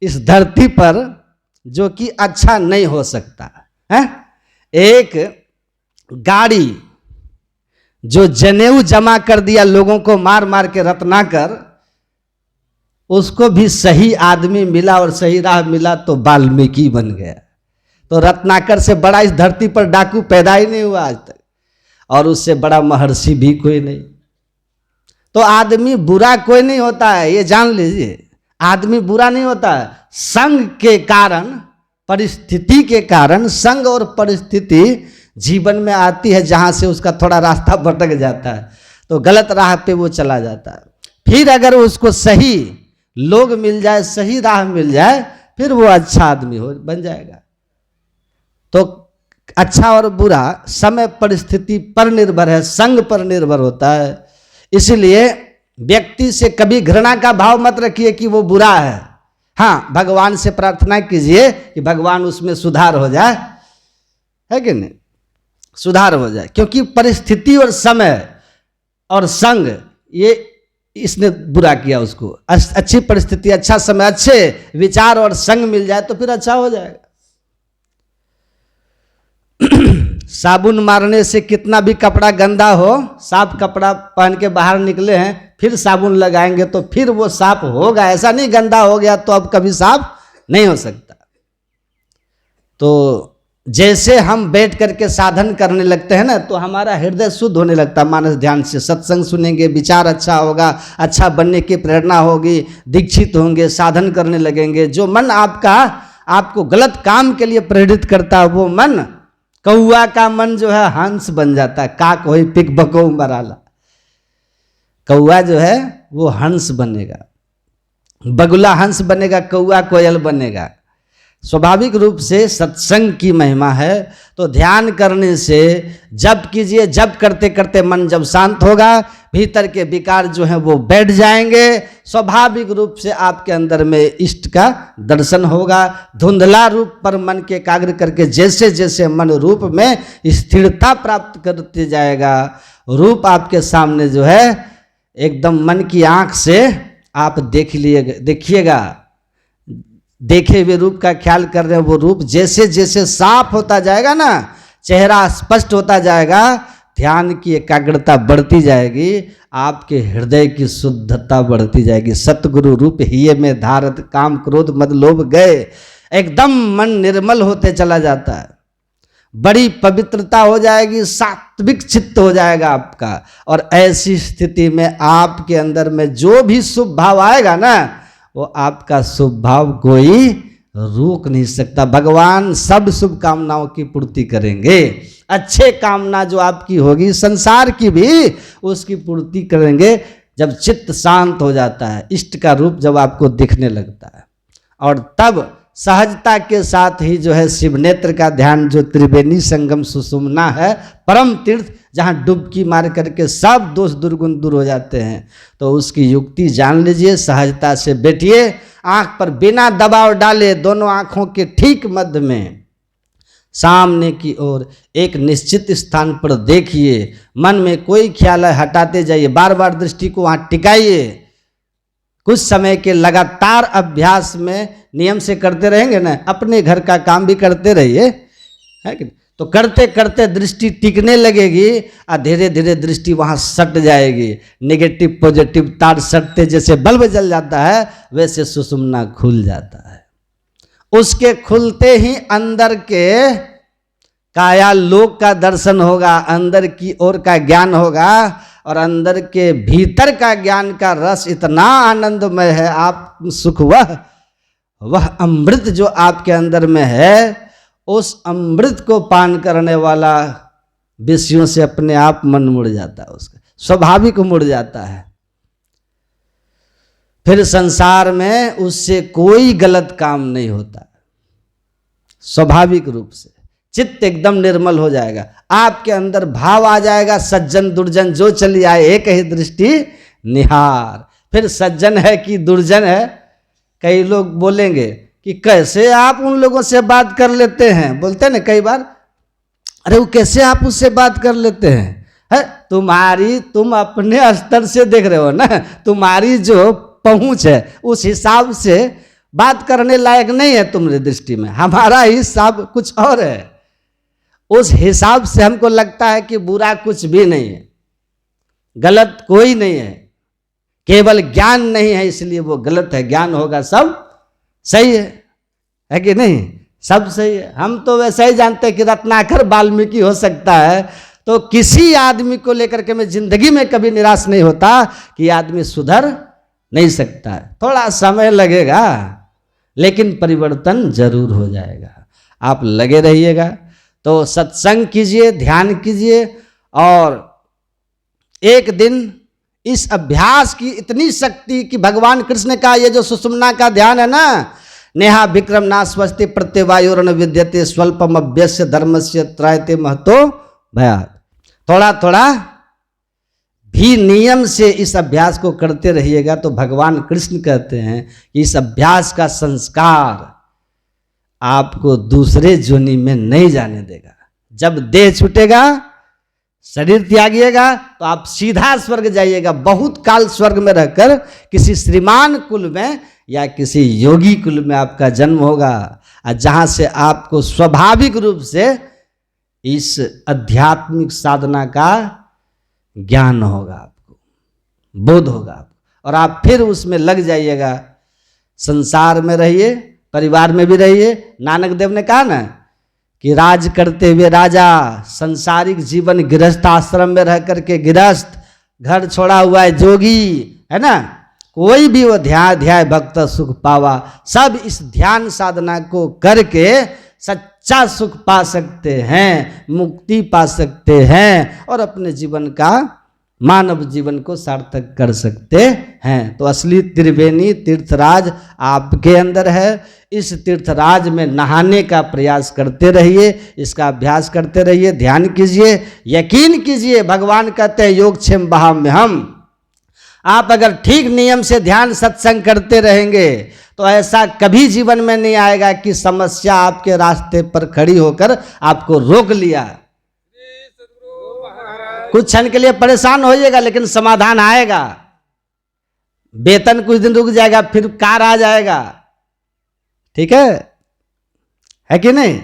इस धरती पर जो कि अच्छा नहीं हो सकता है। एक गाड़ी जो जनेऊ जमा कर दिया लोगों को मार मार के रत्नाकर, उसको भी सही आदमी मिला और सही राह मिला तो वाल्मीकि बन गया। तो रत्नाकर से बड़ा इस धरती पर डाकू पैदा ही नहीं हुआ आज तक, और उससे बड़ा महर्षि भी कोई नहीं। तो आदमी बुरा कोई नहीं होता है, ये जान लीजिए, आदमी बुरा नहीं होता है। संग के कारण, परिस्थिति के कारण, संग और परिस्थिति जीवन में आती है, जहां से उसका थोड़ा रास्ता भटक जाता है तो गलत राह पे वो चला जाता है। फिर अगर उसको सही लोग मिल जाए, सही राह मिल जाए, फिर वो अच्छा आदमी बन जाएगा। तो अच्छा और बुरा समय परिस्थिति पर निर्भर है, संग पर निर्भर होता है। इसलिए व्यक्ति से कभी घृणा का भाव मत रखिए कि वो बुरा है। हाँ, भगवान से प्रार्थना कीजिए कि भगवान उसमें सुधार हो जाए, है कि नहीं, सुधार हो जाए। क्योंकि परिस्थिति और समय और संग, ये इसने बुरा किया उसको। अच्छी परिस्थिति, अच्छा समय, अच्छे विचार और संग मिल जाए तो फिर अच्छा हो जाएगा। साबुन मारने से कितना भी कपड़ा गंदा हो, साफ कपड़ा पहन के बाहर निकले हैं, फिर साबुन लगाएंगे तो फिर वो साफ होगा। ऐसा नहीं गंदा हो गया तो अब कभी साफ नहीं हो सकता। तो जैसे हम बैठ करके साधन करने लगते हैं ना, तो हमारा हृदय शुद्ध होने लगता है। मानस ध्यान से सत्संग सुनेंगे, विचार अच्छा होगा, अच्छा बनने की प्रेरणा होगी, दीक्षित होंगे, साधन करने लगेंगे। जो मन आपको गलत काम के लिए प्रेरित करता है, वो मन, कौआ का मन जो है हंस बन जाता है। काक होई पिक बको मराला, कौआ जो है वो हंस बनेगा, बगुला हंस बनेगा, कौआ कोयल बनेगा। स्वाभाविक रूप से सत्संग की महिमा है। तो ध्यान करने से जब कीजिए, जब करते करते मन जब शांत होगा, भीतर के विकार जो हैं वो बैठ जाएंगे। स्वाभाविक रूप से आपके अंदर में इष्ट का दर्शन होगा। धुंधला रूप पर मन के एकाग्र करके जैसे जैसे मन रूप में स्थिरता प्राप्त करते जाएगा, रूप आपके सामने जो है एकदम मन की आंख से आप देखिएगा। देखे हुए रूप का ख्याल कर रहे हैं, वो रूप जैसे जैसे साफ होता जाएगा ना, चेहरा स्पष्ट होता जाएगा, ध्यान की एकाग्रता बढ़ती जाएगी, आपके हृदय की शुद्धता बढ़ती जाएगी। सतगुरु रूप हिये में धारत, काम क्रोध मद लोभ गए, एकदम मन निर्मल होते चला जाता है। बड़ी पवित्रता हो जाएगी, सात्विक चित्त हो जाएगा आपका। और ऐसी स्थिति में आपके अंदर में जो भी शुभ भाव आएगा ना, वो आपका शुभ भाव कोई रोक नहीं सकता। भगवान सब शुभ कामनाओं की पूर्ति करेंगे। अच्छे कामना जो आपकी होगी, संसार की भी उसकी पूर्ति करेंगे। जब चित्त शांत हो जाता है, इष्ट का रूप जब आपको दिखने लगता है, और तब सहजता के साथ ही जो है शिव नेत्र का ध्यान, जो त्रिवेणी संगम सुषुम्ना है, परम तीर्थ, जहाँ डुबकी मार करके सब दोष दुर्गुण दूर हो जाते हैं, तो उसकी युक्ति जान लीजिए। सहजता से बैठिए, आंख पर बिना दबाव डाले, दोनों आंखों के ठीक मध्य में सामने की ओर एक निश्चित स्थान पर देखिए। मन में कोई ख्याल है हटाते जाइए, बार बार दृष्टि को वहाँ टिकाइए। कुछ समय के लगातार अभ्यास में नियम से करते रहेंगे ना, अपने घर का काम भी करते रहिए, है कि? तो करते करते दृष्टि टिकने लगेगी और धीरे धीरे दृष्टि वहाँ सट जाएगी। नेगेटिव पॉजिटिव तार सटते जैसे बल्ब जल जाता है, वैसे सुषुम्ना खुल जाता है। उसके खुलते ही अंदर के काया लोक का दर्शन होगा, अंदर की ओर का ज्ञान होगा, और अंदर के भीतर का ज्ञान का रस इतना आनंदमय है, आप सुख, वह अमृत जो आपके अंदर में है, उस अमृत को पान करने वाला विषयों से अपने आप मन मुड़ जाता है, उसका स्वाभाविक मुड़ जाता है। फिर संसार में उससे कोई गलत काम नहीं होता, स्वाभाविक रूप से चित्त एकदम निर्मल हो जाएगा। आपके अंदर भाव आ जाएगा, सज्जन दुर्जन जो चली आए एक ही दृष्टि निहार। फिर सज्जन है कि दुर्जन है, कई लोग बोलेंगे कि कैसे आप उन लोगों से बात कर लेते हैं, बोलते हैं ना कई बार, अरे वो कैसे आप उससे बात कर लेते हैं, है तुम अपने स्तर से देख रहे हो ना, तुम्हारी जो पहुंच है उस हिसाब से बात करने लायक नहीं है तुम्हारी दृष्टि में, हमारा हिसाब कुछ और है। उस हिसाब से हमको लगता है कि बुरा कुछ भी नहीं है, गलत कोई नहीं है, केवल ज्ञान नहीं है इसलिए वो गलत है, ज्ञान होगा सब सही है कि नहीं? सब सही है। हम तो वैसे ही जानते हैं कि रत्नाकर वाल्मीकि हो सकता है, तो किसी आदमी को लेकर के मैं जिंदगी में कभी निराश नहीं होता कि आदमी सुधर नहीं सकता है। थोड़ा समय लगेगा लेकिन परिवर्तन जरूर हो जाएगा। आप लगे रहिएगा, तो सत्संग कीजिए, ध्यान कीजिए, और एक दिन इस अभ्यास की इतनी शक्ति कि भगवान कृष्ण का ये जो सुषुम्ना का ध्यान है ना, नेहा विक्रम नास्वस्ति प्रत्यवायुर्न विद्यते स्वल्पम अभ्यस्य धर्मस्य त्रायते महतो भयात्। थोड़ा थोड़ा भी नियम से इस अभ्यास को करते रहिएगा तो भगवान कृष्ण कहते हैं कि इस अभ्यास का संस्कार आपको दूसरे जोनि में नहीं जाने देगा। जब देह छूटेगा, शरीर त्यागिएगा, तो आप सीधा स्वर्ग जाइएगा। बहुत काल स्वर्ग में रहकर किसी श्रीमान कुल में या किसी योगी कुल में आपका जन्म होगा, और जहाँ से आपको स्वाभाविक रूप से इस आध्यात्मिक साधना का ज्ञान होगा, आपको बोध होगा, और आप फिर उसमें लग जाइएगा। संसार में रहिए, परिवार में भी रहिए। नानक देव ने कहा ना कि राज करते हुए राजा, संसारिक जीवन गृहस्थ आश्रम में रह करके गृहस्थ, घर छोड़ा हुआ है जोगी, है ना, कोई भी वो ध्याय भक्त सुख पावा। सब इस ध्यान साधना को करके सच्चा सुख पा सकते हैं, मुक्ति पा सकते हैं, और अपने जीवन का, मानव जीवन को सार्थक कर सकते हैं। तो असली त्रिवेणी तीर्थराज आपके अंदर है। इस तीर्थराज में नहाने का प्रयास करते रहिए, इसका अभ्यास करते रहिए, ध्यान कीजिए, यकीन कीजिए। भगवान कहते हैं योगक्षेम वहाम्यहम्। आप अगर ठीक नियम से ध्यान सत्संग करते रहेंगे तो ऐसा कभी जीवन में नहीं आएगा कि समस्या आपके रास्ते पर खड़ी होकर आपको रोक लिया। कुछ क्षण के लिए परेशान होइएगा लेकिन समाधान आएगा। वेतन कुछ दिन रुक जाएगा, फिर कार आ जाएगा। ठीक है कि नहीं?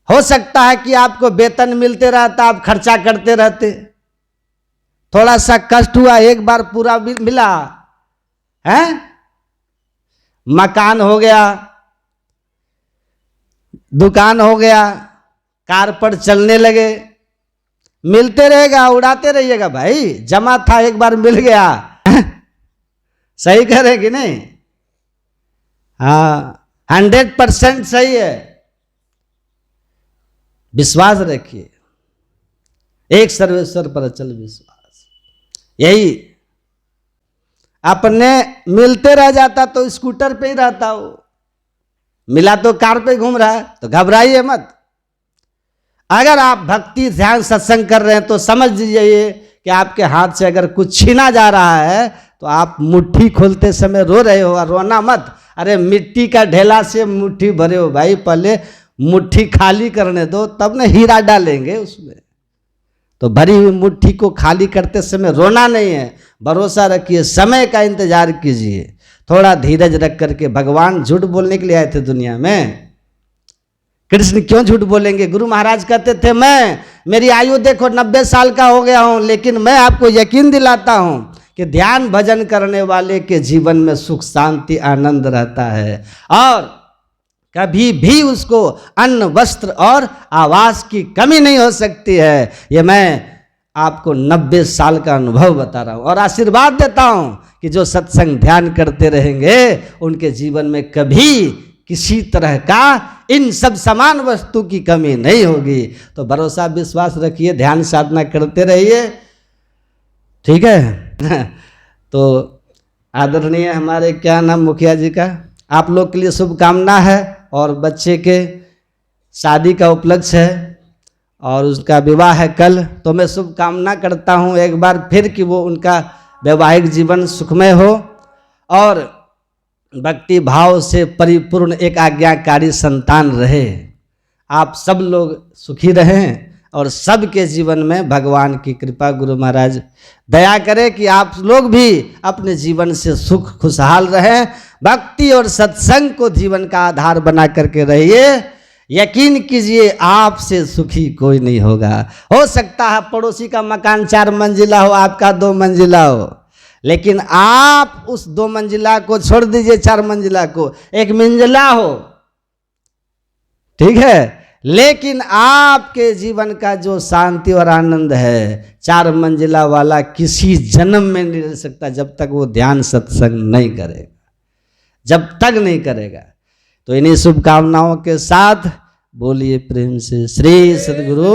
हो सकता है कि आपको वेतन मिलते रहता, आप खर्चा करते रहते, थोड़ा सा कष्ट हुआ, एक बार पूरा मिला है, मकान हो गया, दुकान हो गया, कार पर चलने लगे, मिलते रहेगा, उड़ाते रहिएगा भाई। जमा था, एक बार मिल गया। सही कह रहे कि नहीं? हाँ, 100% सही है। विश्वास रखिए, एक सर्वेश्वर पर अचल विश्वास। यही अपने मिलते रह जाता तो स्कूटर पे ही रहता हो, मिला तो कार पे घूम रहा है, तो घबराइए मत। अगर आप भक्ति ध्यान सत्संग कर रहे हैं तो समझ लीजिए कि आपके हाथ से अगर कुछ छीना जा रहा है तो आप मुट्ठी खोलते समय रो रहे हो, और रोना मत। अरे मिट्टी का ढेला से मुट्ठी भरे हो भाई, पहले मुट्ठी खाली करने दो, तब ना हीरा डालेंगे उसमें। तो भरी हुई मुट्ठी को खाली करते समय रोना नहीं है, भरोसा रखिए, समय का इंतजार कीजिए, थोड़ा धीरज रख करके। भगवान झूठ बोलने के लिए आए थे दुनिया में। कृष्ण क्यों झूठ बोलेंगे? गुरु महाराज कहते थे, मेरी आयु देखो 90 साल का हो गया हूं, लेकिन मैं आपको यकीन दिलाता हूं कि ध्यान भजन करने वाले के जीवन में सुख शांति आनंद रहता है, और कभी भी उसको अन्न वस्त्र और आवास की कमी नहीं हो सकती है। ये मैं आपको 90 साल का अनुभव बता रहा हूं, और आशीर्वाद देता हूं कि जो सत्संग ध्यान करते रहेंगे उनके जीवन में कभी किसी तरह का इन सब समान वस्तु की कमी नहीं होगी। तो भरोसा विश्वास रखिए, ध्यान साधना करते रहिए। ठीक है। तो आदरणीय हमारे क्या नाम मुखिया जी का, आप लोग के लिए शुभकामना है, और बच्चे के शादी का उपलक्ष्य है और उसका विवाह है कल। तो मैं शुभकामना करता हूँ एक बार फिर कि वो उनका वैवाहिक जीवन सुखमय हो और भक्ति भाव से परिपूर्ण एक आज्ञाकारी संतान रहे। आप सब लोग सुखी रहें, और सबके जीवन में भगवान की कृपा, गुरु महाराज दया करे कि आप लोग भी अपने जीवन से सुख खुशहाल रहें। भक्ति और सत्संग को जीवन का आधार बना करके रहिए। यकीन कीजिए आपसे सुखी कोई नहीं होगा। हो सकता है पड़ोसी का मकान 4 मंजिला हो, आपका 2 मंजिला हो, लेकिन आप उस 2 मंजिला को छोड़ दीजिए, 4 मंजिला को, 1 मंजिला हो, ठीक है, लेकिन आपके जीवन का जो शांति और आनंद है 4 मंजिला वाला किसी जन्म में नहीं रह सकता, जब तक वो ध्यान सत्संग नहीं करेगा, जब तक नहीं करेगा। तो इन्हीं शुभकामनाओं के साथ बोलिए प्रेम से श्री सद्गुरु